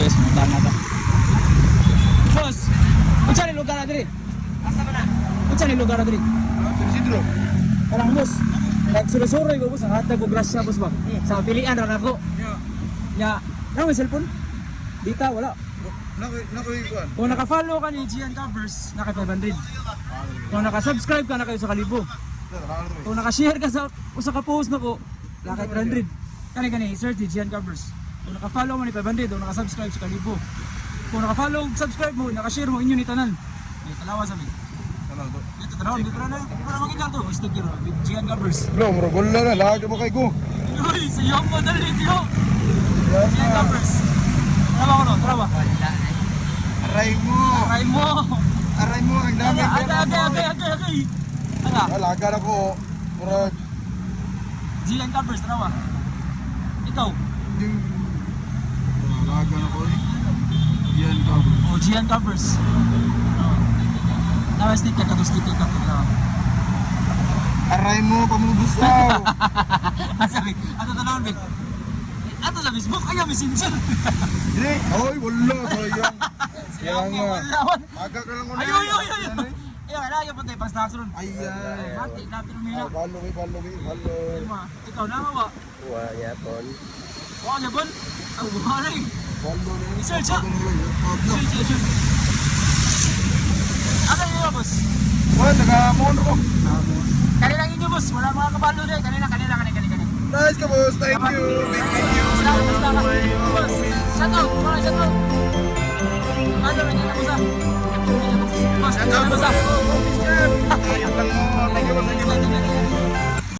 guys, punta na to. Boss, unsa ni lugar na diri? Asa man na? Unsa ni lugar na diri? Sidro. Parang boss, nagsurosuroy ko boss, ang hatag ko grasya boss ba? Sa pilian ra nako. Ya, na may cellphone? Dita wala. Nakoy kuan. Kung naka-follow ka ni Gian Covers, naka 500. Kung naka-subscribe ka na kayo sa kalibo. Kung naka-share ka sa usa ka post na ko, naka 300. Kani search ni Gian Covers. Kung naka-follow mo ni 500, kung naka-subscribe sa kalibo. Kung naka-follow, subscribe mo, naka-share mo inyo ni tanan. Ay, talawa sabi. Ito tanaw, dito na. Para makita to, sticker Gian Covers. Bro, muro gulo na lag mo kay ko. Uy, sayo mo dali dito. Gian Covers. Trawa ko no, trawa. Aray mo. Aray mo. Aray mo ang dami. Agay. Ano? Alaga na ko. Murag Gian Covers, trawa. Ikaw. ding. Alaga na ko eh. Yan ka. Oh, Gian Covers. Tawa sticker ka to, sticker ka to. Aray mo pamugusaw. Sabi, ato tanawon, Big. Ato sa Facebook, ayaw messenger. Dire. Oy, wala sayang. Sayang nga. Walawan. Aga ka lang ko na. Ayo. Ayaw, kailangan yung pantay, pas nakasuron. Ayan. Mati, natin umina. Follow. Ikaw na ba? Waya tol. Oo, Jabon. Ang buhay. Follow ni. Search ha. Search. Ano yun, boss? Wala taga mono ko. Kanina inyo, boss. Wala mga kabalo rin. Kanina. Nice ka boss. Thank you. Salamat. Boss, shout out. Ano rin yan, boss? Boss, ano, boss?